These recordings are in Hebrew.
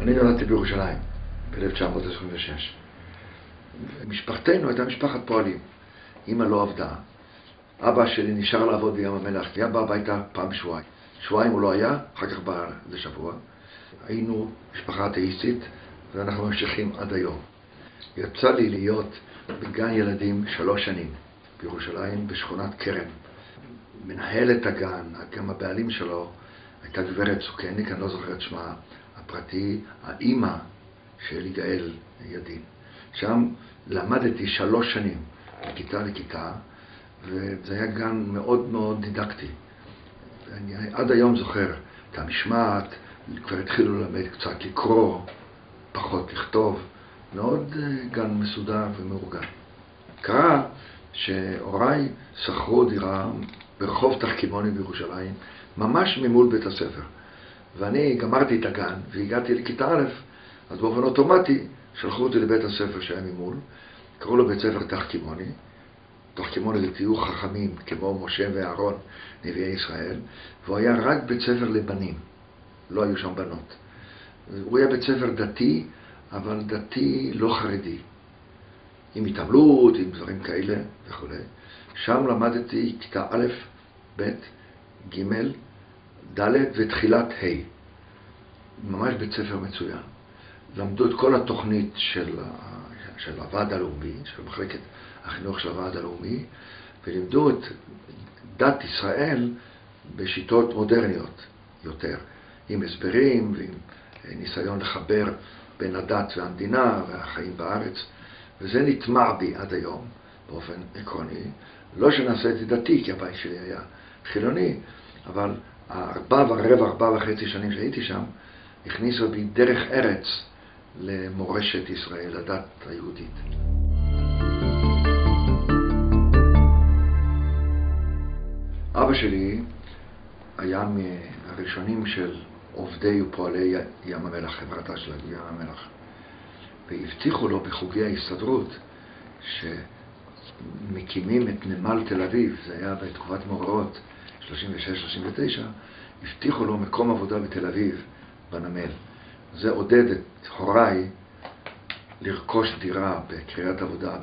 אני נולדתי בירושלים ב-1926. משפחתנו הייתה משפחת פועלים. אמא לא עבדה. אבא שלי נשאר לעבוד בים המלח. היה בא הביתה פעם בשבועיים. שבועיים הוא לא היה, אחר כך בא לשבוע. היינו משפחה אתאיסטית, ואנחנו ממשיכים עד היום. יצא לי להיות בגן ילדים 3 שנים בירושלים, בשכונת כרם. מנהלת הגן, גם הבעלים שלו, הייתה גברת סוכניק, אני לא זוכר את שמה הפרטי, האימא של יגאל ידין. שם למדתי 3 שנים, מכיתה לכיתה, וזה היה גן מאוד מאוד דידקטי. אני עד היום זוכר את המשמעת, כבר התחילו ללמד קצת לקרוא, פחות לכתוב, מאוד גן מסודר ומאורגן. קרה שהוריי שכרו דירה ברחוב תחכימוני בירושלים, ממש ממול בית הספר. ואני גמרתי את הגן והגעתי לכיתה א', אז באופן אוטומטי שלחו אותי לבית הספר שהיה ממול, קראו לו בית ספר תחכימוני. תחכימוני זה תהיו חכמים כמו משה ואהרון, נביאי ישראל, והוא היה רק בית ספר לבנים, לא היו שם בנות. הוא היה בית ספר דתי, אבל דתי לא חרדי, עם התעמלות, עם דברים כאלה וכו'. שם למדתי כיתה א', ב', ג', ד' ותחילת ה'. ממש בית ספר מצוין. למדו את כל התוכנית של הוועד הלאומי, של מחלקת החינוך של הוועד הלאומי, ולימדו את דת ישראל בשיטות מודרניות יותר, עם הסברים ועם ניסיון לחבר בין הדת והמדינה והחיים בארץ, וזה נטמע בי עד היום באופן עקרוני. לא שנעשיתי דתי, כי הבית שלי היה חילוני, אבל 4.25 שנים שהייתי שם, הכניסו בי דרך ארץ למורשת ישראל, הדת היהודית. אבא שלי היה מהראשונים של עובדי ופועלי ים המלח, חברתה של ים המלח. והבטיחו לו בחוגי ההסתדרות שמקימים את נמל תל אביב, זה היה בתקופת מאורעות 36-39, הבטיחו לו מקום עבודה בתל אביב, בנמל. זה עודד את הוריי לרכוש דירה בקריית עבודה,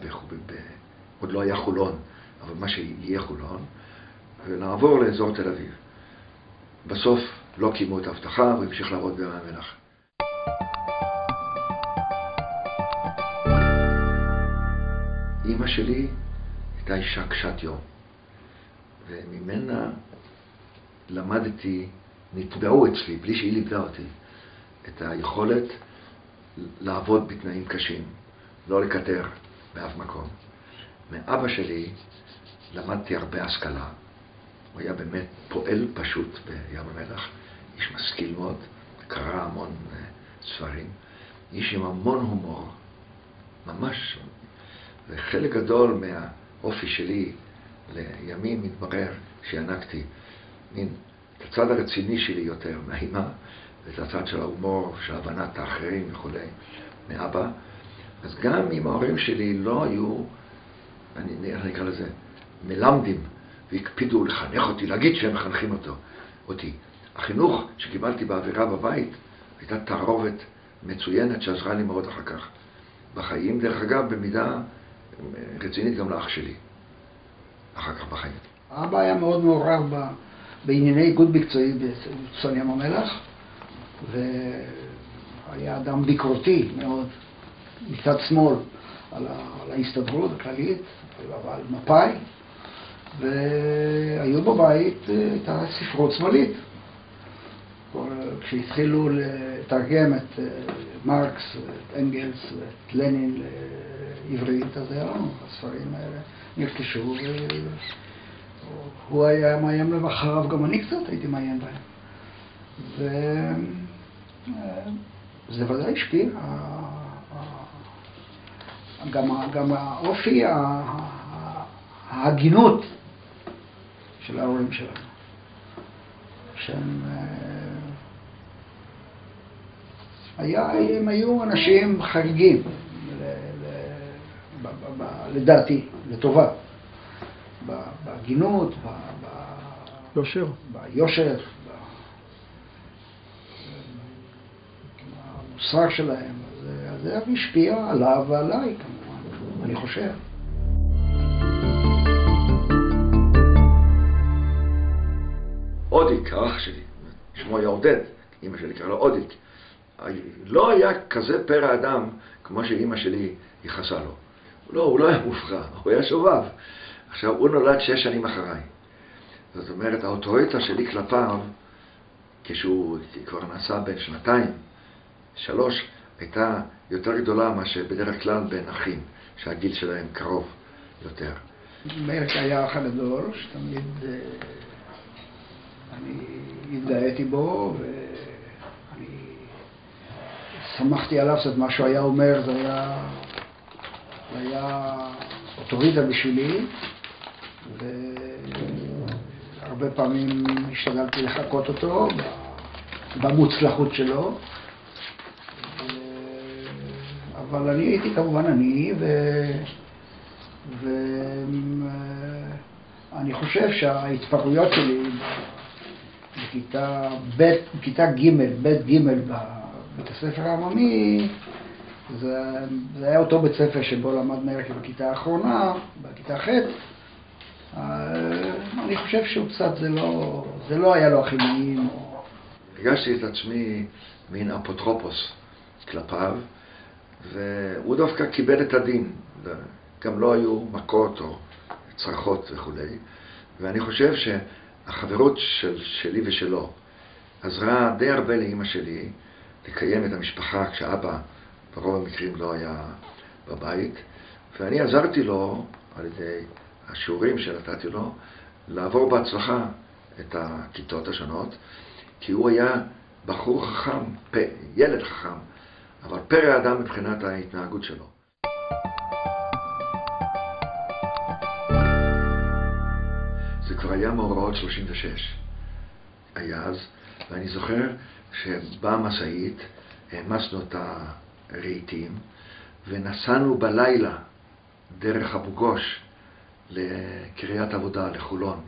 עוד לא היה חולון, אבל מה שיהיה חולון, ולעבור לאזור תל אביב. בסוף לא קיימו את ההבטחה, הוא המשיך לעבוד בים המלח. אמא שלי הייתה אישה קשת יום, וממנה למדתי, נטבעו אצלי, בלי שהיא לימדה אותי, את היכולת לעבוד בתנאים קשים, לא לקטר באף מקום. מאבא שלי למדתי הרבה השכלה. הוא היה באמת פועל פשוט בים המלח, איש משכיל מאוד, קרא המון ספרים, איש עם המון הומור, ממש. וחלק גדול מהאופי שלי לימים מתברר שינקתי מין את הצד הרציני שלי יותר מהאימא, ואת הצד של ההומור, של הבנת האחרים וכו', מאבא. אז גם אם ההורים שלי לא היו, איך נקרא לזה, מלמדים, והקפידו לחנך אותי, להגיד שהם מחנכים אותי. החינוך שקיבלתי באווירה בבית הייתה תערובת מצוינת שעזרה לי מאוד אחר כך בחיים. דרך אגב, במידה רצינית גם לאח שלי, אחר כך בחיים. אבא היה מאוד מעורב בענייני איגוד מקצועי בצפון ים המלח, והיה אדם ביקורתי מאוד, מצד שמאל, על ההסתדרות הכללית, על מפא"י, והיו בבית הייתה ספרות שמאלית. כשהתחילו לתרגם את מרקס, את אנגלס ואת לנין לעברית, אז היה לנו, הספרים האלה נרכשו, והוא היה מאיים לבחריו, גם אני קצת הייתי מאיים בהם. וזה ודאי השפיע. גם האופי, ההגינות של ההורים שלנו, שהם הם היו אנשים חריגים, לדעתי, לטובה, בהגינות, ביושר, המוסר שלהם. אז זה השפיע עליו ועליי כמובן, אני חושב. אודיק, האח שלי, שמו היה עודד, אמא שלי קרא לו אודיק. לא היה כזה פרא אדם כמו שאמא שלי ייחסה לו. הוא לא היה מופרע, הוא היה שובב. עכשיו, הוא נולד 6 שנים אחריי. זאת אומרת, האוטוריטה שלי כלפיו, כשהוא כבר נסע בין 2-3, הייתה יותר גדולה מה שבדרך כלל בין אחים, שהגיל שלהם קרוב יותר. מאיר היה האח הגדול, שתמיד אני התגאיתי בו, ואני שמחתי עליו, זאת מה שהוא היה אומר, זה היה אוטוריטה בשבילי, והרבה פעמים השתדלתי לחקות אותו במוצלחות שלו, אבל אני הייתי כמובן אני, ואני חושב שההתפרעויות שלי בכיתה ב' ג' בבית הספר העממי, זה היה אותו בית ספר שבו למד מאיר בכיתה האחרונה, בכיתה ח'. אני חושב שהוא קצת, זה לא היה לו הכי נעים. הרגשתי את עצמי מין אפוטרופוס כלפיו, והוא דווקא קיבל את הדין. גם לא היו מכות או צרחות וכו'. ואני חושב שהחברות שלי ושלו עזרה די הרבה לאמא שלי לקיים את המשפחה כשאבא ברוב המקרים לא היה בבית, ואני עזרתי לו על ידי השיעורים שנתתי לו לעבור בהצלחה את הכיתות השונות, כי הוא היה בחור חכם, ילד חכם, אבל פרא אדם מבחינת ההתנהגות שלו. זה כבר היה מאורעות 36 היה אז, ואני זוכר שבאה משאית, העמסנו את הרהיטים ונסענו בלילה דרך אבו גוש לקריית עבודה, לחולון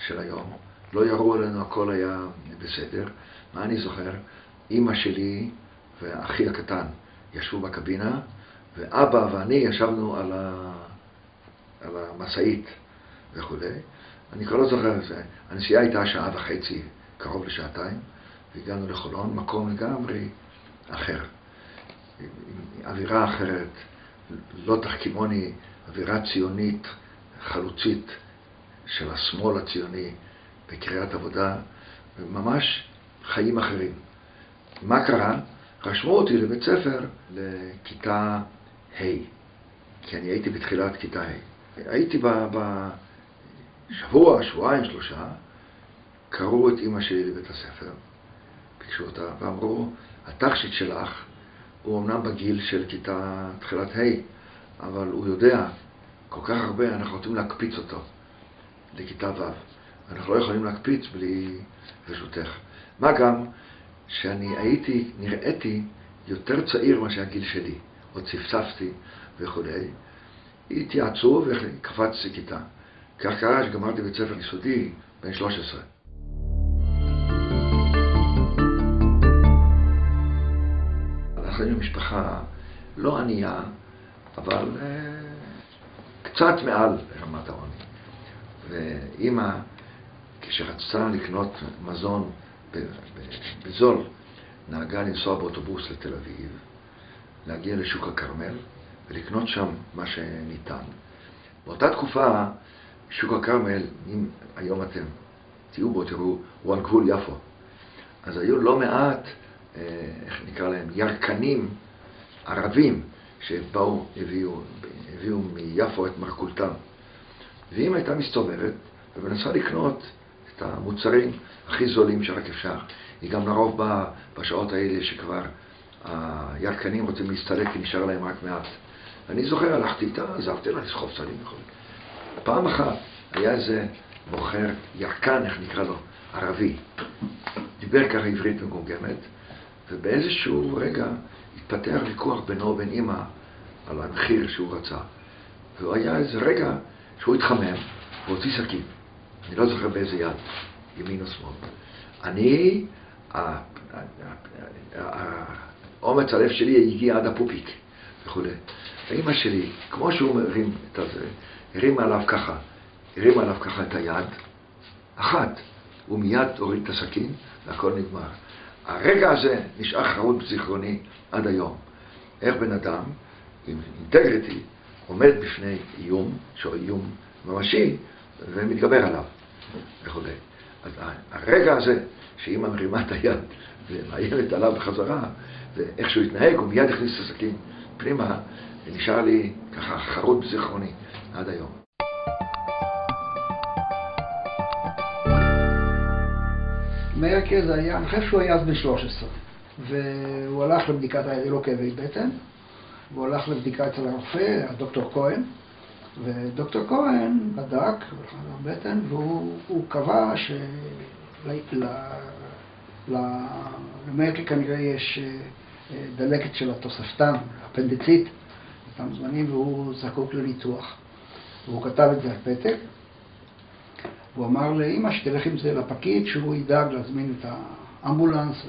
של היום. לא ירו עלינו, הכל היה בסדר. מה אני זוכר? אמא שלי ואחי הקטן ישבו בקבינה, ואבא ואני ישבנו על המשאית וכו'. אני כבר לא זוכר את זה. הנסיעה הייתה 1.5 שעות, קרוב ל2 שעות, והגענו לחולון, מקום לגמרי אחר. אווירה אחרת, לא תחכימוני, אווירה ציונית, חלוצית של השמאל הציוני בקריית עבודה, וממש חיים אחרים. מה קרה? רשמו אותי לבית ספר לכיתה ה', כי אני הייתי בתחילת כיתה ה'. הייתי בשבוע, שבועיים, 3, קראו את אמא שלי לבית הספר, ביקשו אותה ואמרו, התכשיט שלך הוא אמנם בגיל של כיתה תחילת ה', אבל הוא יודע כל כך הרבה, אנחנו רוצים להקפיץ אותו לכיתה ו'. אנחנו לא יכולים להקפיץ בלי רשותך. מה גם שאני נראיתי יותר צעיר מה שהגיל שלי, עוד צפצפתי וכו'. התייעצו וקפצתי כיתה. כך קרה שגמרתי בית ספר יסודי בן 13. אנחנו היינו משפחה לא ענייה, אבל קצת מעל רמת העוני. ואמא, כשרצתה לקנות מזון בזול, נהגה לנסוע באוטובוס לתל אביב, להגיע לשוק הכרמל ולקנות שם מה שניתן. באותה תקופה, שוק הכרמל, אם היום אתם תהיו בו, תראו, הוא על גבול יפו. אז היו לא מעט, איך נקרא להם, ירקנים ערבים שבאו, הביאו מיפו את מרכולתם. ואם הייתה מסתובבת ומנסה לקנות את המוצרים הכי זולים שרק אפשר, היא גם לרוב באה בשעות האלה שכבר הירקנים רוצים להסתלק כי נשאר להם רק מעט. אני זוכר, הלכתי איתה, עזרתי לה לסחוב סלים. פעם אחת היה איזה מוכר ירקן, איך נקרא לו, ערבי. דיבר ככה עברית מגומגמת, ובאיזשהו רגע התפתח ויכוח בינו ובין אמא על המחיר שהוא רצה. והיה איזה רגע שהוא התחמם והוציא סכין. אני לא זוכר באיזה יד, ימין או שמאל. אני, אומץ הלב שלי הגיע עד הפופיק וכו'. ואמא שלי, כמו שהוא הרים את הזה, הרים עליו ככה את היד, אחת, הוא מיד הוריד את הסכין והכל נגמר. הרגע הזה נשאר חרוט בזיכרוני עד היום. איך בן אדם עם אינטגריטי עומד בפני איום, שהוא איום ממשי, ומתגבר עליו וכו'. אז הרגע הזה שאמא מרימה את היד ומאיימת עליו בחזרה, ואיך שהוא התנהג, הוא מיד הכניס את הסכין פנימה, ונשאר לי ככה חרוט בזיכרוני עד היום. מאיר קזה היה, אני חושב שהוא היה אז בן 13, והוא הלך לבדיקת, היה לו כאבי בטן, והוא הלך לבדיקה אצל הרופא, הדוקטור כהן, ודוקטור כהן בדק בבטן, והוא קבע למאיר כנראה יש דלקת של התוספתן, אפנדיצית, אותם זמנים, והוא זקוק לניתוח. והוא כתב את זה על פתק, הוא אמר לאמא שתלך עם זה לפקיד, שהוא ידאג להזמין את האמבולנס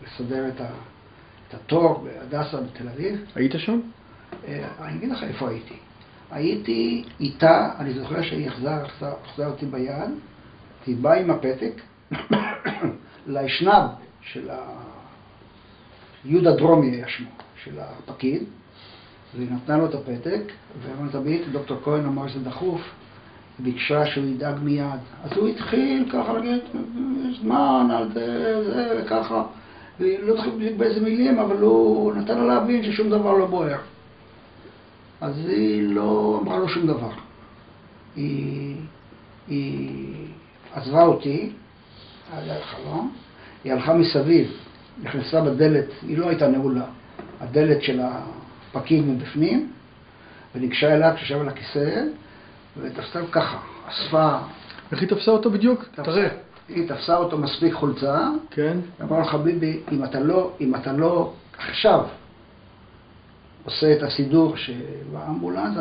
ולסדר את התור בהדסה בתל אביב. היית שם? אני אגיד לך איפה הייתי. הייתי איתה, אני זוכר שהיא החזר אותי ביד, היא באה עם הפתק לאשנב של יהודה דרומי היה שמו, של הפקיד, והיא נתנה לו את הפתק, ואמרת, דוקטור כהן אמר שזה דחוף, ביקשה שהוא ידאג מיד. אז הוא התחיל ככה להגיד, זמן על זה וככה, ולא צריך באיזה מילים, אבל הוא נתן לה להבין ששום דבר לא בוער. אז היא לא אמרה לו שום דבר. היא עזבה אותי, היה חלום, היא הלכה מסביב, נכנסה בדלת, היא לא הייתה נעולה, הדלת של הפקיד מבפנים, וניגשה אליו כששב על הכיסא, ותפסה ככה, אספה... איך היא תפסה אותו בדיוק? תראה. היא תפסה אותו מספיק חולצה. כן. אמרה לו, חביבי, אם אתה לא עכשיו עושה את הסידור שבאמבולנס,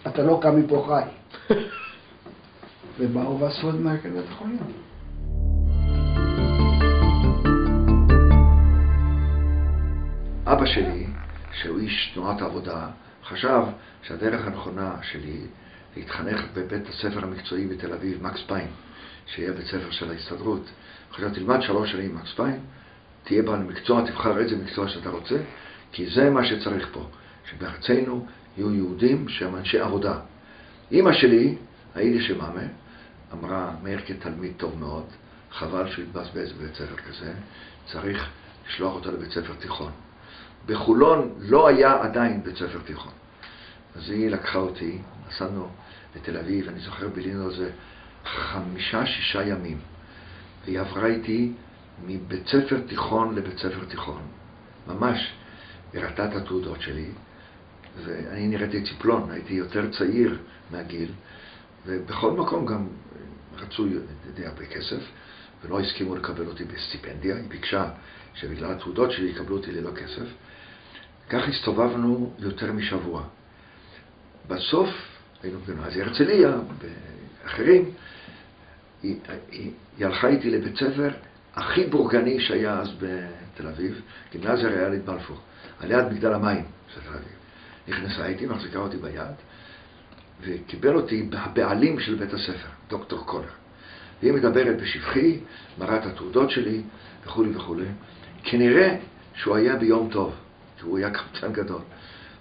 אתה לא קם מפה חי. ובאו ואספו את מרכז בית החולים. אבא שלי, שהוא איש תנועת העבודה, חשב שהדרך הנכונה שלי להתחנך בבית הספר המקצועי בתל אביב, מקס פיין, שיהיה בית ספר של ההסתדרות. חשב, תלמד 3 שנים מקס פיין, תהיה בעל מקצוע, תבחר איזה מקצוע שאתה רוצה, כי זה מה שצריך פה, שבארצנו יהיו יהודים שהם אנשי עבודה. אמא שלי, היידיש מאמה, אמרה, מאיר כתלמיד טוב מאוד, חבל שהוא יתבזבז בבית ספר כזה, צריך לשלוח אותו לבית ספר תיכון. בחולון לא היה עדיין בית ספר תיכון. אז היא לקחה אותי, נסענו לתל אביב, אני זוכר בילינו על זה 5-6 ימים. והיא עברה איתי מבית ספר תיכון לבית ספר תיכון. ממש הראתה את התעודות שלי, ואני נראיתי ציפלון, הייתי יותר צעיר מהגיל, ובכל מקום גם רצו די הרבה כסף, ולא הסכימו לקבל אותי בסטיפנדיה. היא ביקשה שבגלל התעודות שלי יקבלו אותי ללא כסף. כך הסתובבנו יותר משבוע. בסוף, היינו אז הרצליה, באחרים, היא הלכה איתי לבית ספר הכי בורגני שהיה אז בתל אביב, גימנסיה ריאלית בלפור, על יד מגדל המים של תל אביב. נכנסה איתי, מחזיקה אותי ביד, וקיבל אותי הבעלים של בית הספר, דוקטור קולר. והיא מדברת בשבחי, מראה את התעודות שלי, וכו' וכו'. כנראה שהוא היה ביום טוב, כי הוא היה קמצן גדול.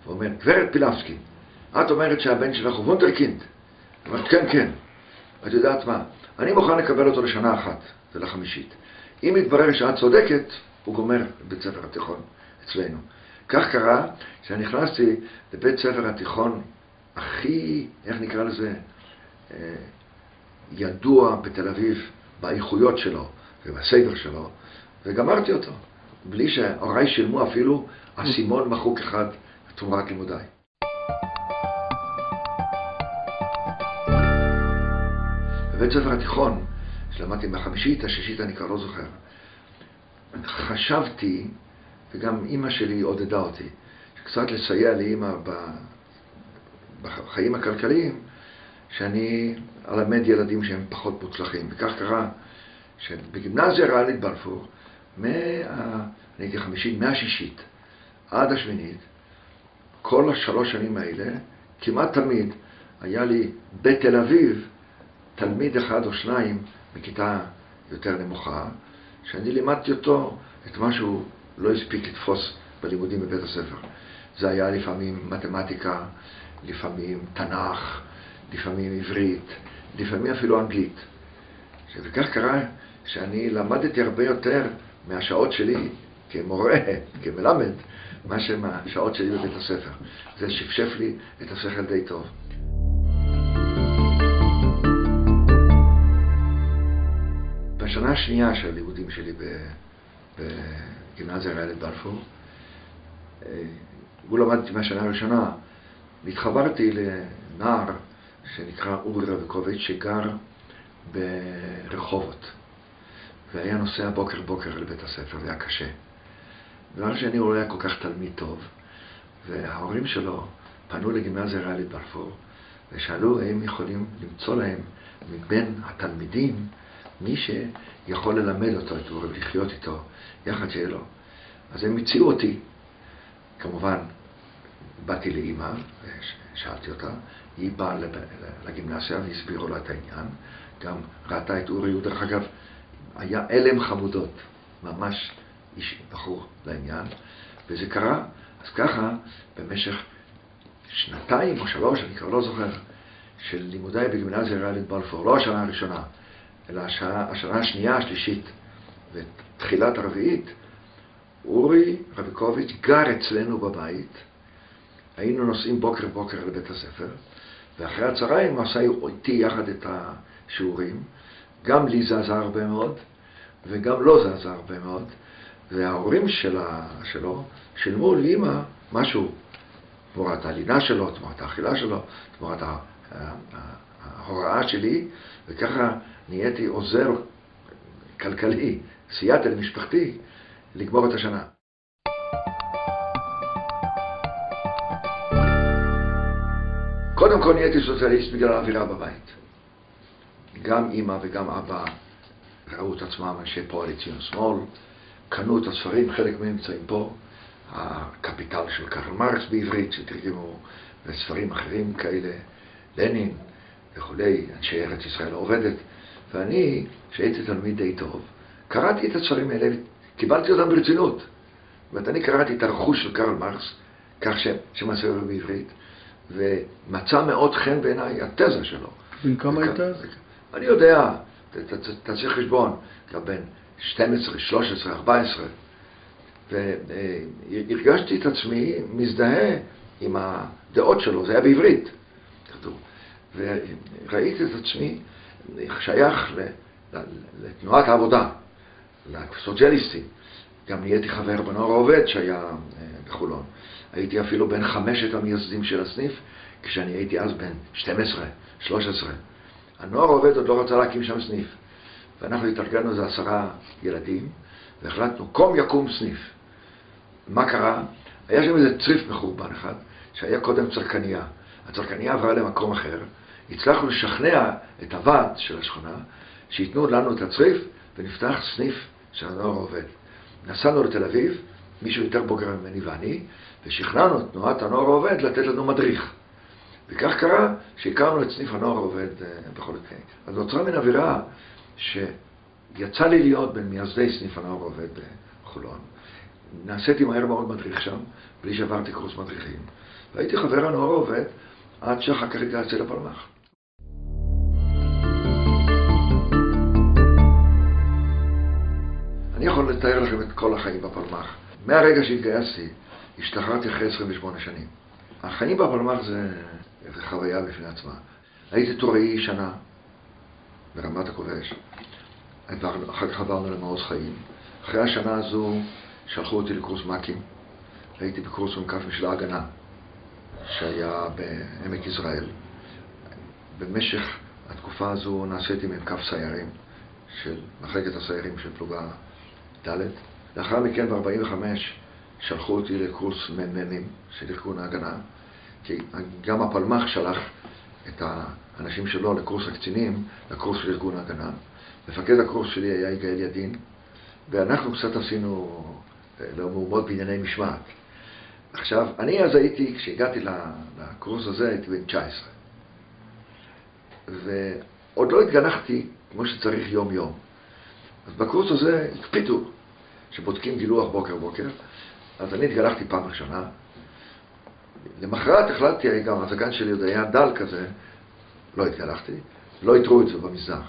הוא אומר, גברת פילבסקי, את אומרת שהבן שלך הוא וונדרקינד? היא אומרת, כן, כן. את יודעת מה? אני מוכן לקבל אותו לשנה אחת, ולחמישית. אם יתברר שאת צודקת, הוא גומר בבית ספר התיכון אצלנו. כך קרה שאני נכנסתי לבית ספר התיכון הכי, איך נקרא לזה, ידוע בתל אביב, באיכויות שלו ובסדר שלו, וגמרתי אותו, בלי שהוריי שילמו אפילו אסימון מחוק אחד תמורת לימודיי. בבית ספר התיכון, שלמדתי בחמישית, השישית אני כבר לא זוכר, חשבתי, וגם אמא שלי עודדה אותי, שקצת לסייע לאמא בחיים הכלכליים, שאני אלמד ילדים שהם פחות מוצלחים. וכך קרה שבגימנסיה ריאלית בלפור, אני הייתי חמישית, מהשישית עד השמינית, כל 3 שנים האלה, כמעט תמיד היה לי בתל אביב תלמיד 1 או 2 בכיתה יותר נמוכה, שאני לימדתי אותו את מה שהוא לא הספיק לתפוס בלימודים בבית הספר. זה היה לפעמים מתמטיקה, לפעמים תנ"ך, לפעמים עברית, לפעמים אפילו אנגלית. וכך קרה שאני למדתי הרבה יותר מהשעות שלי כמורה, כמלמד, מאשר מהשעות שלי בבית הספר. זה שפשף לי את השכל די טוב. בשנה השנייה של הלימודים שלי בגימנסיה ריאלית בלפור, הוא למדתי מהשנה הראשונה, התחברתי לנער שנקרא אורי רביקוביץ' שגר ברחובות, והיה נוסע בוקר לבית הספר, זה היה קשה. דבר שני, הוא היה כל כך תלמיד טוב, וההורים שלו פנו לגימנסיה ריאלית בלפור, ושאלו האם יכולים למצוא להם מבין התלמידים מי שיכול ללמד אותו, את אורי, ולחיות איתו, יחד שיהיה לו. אז הם הציעו אותי. כמובן, באתי לאמא, ושאלתי אותה, היא באה לגימנסיה והסבירו לה את העניין, גם ראתה את אורי, דרך אגב, היה אלם חמודות, ממש איש בחור לעניין, וזה קרה, אז ככה, במשך 2 או 3, אני כבר לא זוכר, של לימודיי בגימנסיה ריאלית בלפור, לא השנה הראשונה, אלא השנה השנייה, השלישית, ותחילת הרביעית, אורי רביקוביץ' גר אצלנו בבית, היינו נוסעים בוקר לבית הספר, ואחרי הצהריים הוא עשה איתי יחד את השיעורים, גם לי זה עזר הרבה מאוד, וגם לו זה עזר הרבה מאוד, וההורים שלו שילמו לאמא משהו, תמורת הלינה שלו, תמורת האכילה שלו, תמורת ההוראה שלי, וככה נהייתי עוזר כלכלי, סייעתי למשפחתי, לגמור את השנה. קודם כל נהייתי סוציאליסט בגלל האווירה בבית. גם אמא וגם אבא ראו את עצמם אנשי פועל ציון שמאל, קנו את הספרים, חלק מהם נמצאים פה, הקפיטל של קרל מרקס בעברית, שתרגמו לספרים אחרים כאלה, לנין וכולי, אנשי ארץ ישראל העובדת, ואני, שהייתי תלמיד די טוב, קראתי את הספרים האלה, קיבלתי אותם ברצינות. זאת אומרת, אני קראתי את הרכוש של קרל מרקס, כך שמספר בעברית, ומצא מאוד חן בעיניי התזה שלו. בן כמה היית אז? אני יודע, תעשה חשבון, בין 12, 13, 14, והרגשתי את עצמי מזדהה עם הדעות שלו, זה היה בעברית, כתוב. וראיתי את עצמי שייך לתנועת העבודה, לסוציאליסטים. גם נהייתי חבר בנוער העובד שהיה בחולון. הייתי אפילו בין 5 המייסדים של הסניף, כשאני הייתי אז בין 12, 13. הנוער העובד עוד לא רצה להקים שם סניף. ואנחנו התארגנו איזה 10 ילדים, והחלטנו, קום יקום סניף. מה קרה? היה שם איזה צריף מחורבן אחד, שהיה קודם צרכניה. הצרכניה עברה למקום אחר. הצלחנו לשכנע את הוועד של השכונה, שיתנו לנו את הצריף, ונפתח סניף של הנוער העובד. נסענו לתל אביב, מישהו יותר בוגר ממני ואני, ושכנענו את תנועת הנוער העובד לתת לנו מדריך. וכך קרה שהכרנו את סניף הנוער העובד בכל מקרה. אז נוצרה מן אווירה שיצא לי להיות בין מייסדי סניף הנוער העובד בחולון. נעשיתי מהר מאוד מדריך שם, בלי שעברתי קורס מדריכים. והייתי חבר הנוער העובד עד שאחר כך התגייסתי לפלמ"ח. אני יכול לתאר לכם את כל החיים בפלמ"ח. מהרגע שהתגייסתי, השתחררתי אחרי 28 שנים. החיים בפלמ"ח זה חוויה בפני עצמה. הייתי טוראי שנה ברמת הכובש. אחר כך עברנו למעוז חיים. אחרי השנה הזו שלחו אותי לקורס מ"כים. הייתי בקורס מ"כ של ההגנה, שהיה בעמק יזרעאל. במשך התקופה הזו נעשיתי מ"כ סיירים, של מחלקת הסיירים של פלוגה ד'. לאחר מכן ב-45 שלחו אותי לקורס מ"מים של ארגון ההגנה, כי גם הפלמ"ח שלח את האנשים שלו לקורס הקצינים, לקורס של ארגון ההגנה. מפקד הקורס שלי היה יגאל ידין, ואנחנו קצת עשינו מהומות בענייני משמעת. עכשיו, אני אז הייתי, כשהגעתי לקורס הזה, הייתי בן 19. ועוד לא התגנחתי כמו שצריך יום-יום. אז בקורס הזה הקפידו שבודקים גילוח בוקר. אז אני התגלחתי פעם ראשונה. למחרת החלטתי, גם הזקן שלי עוד היה דל כזה, לא התגלחתי, לא יתראו את זה במזנח.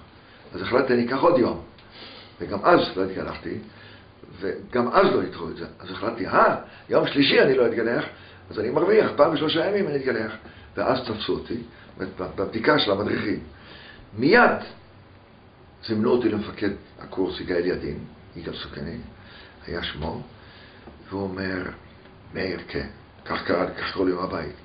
אז החלטתי, אני אקח עוד יום. וגם אז לא התגלחתי, וגם אז לא יתראו את זה. אז החלטתי, יום שלישי אני לא אתגלח, אז אני מרוויח, פעם ב3 ימים אני אתגלח. ואז תפסו אותי, בבדיקה של המדריכים. מיד זימנו אותי למפקד הקורס, יגאל ידין, יגאל סוכני, היה שמו, והוא אומר, מאיר, כן, כך קראו לי מהבית.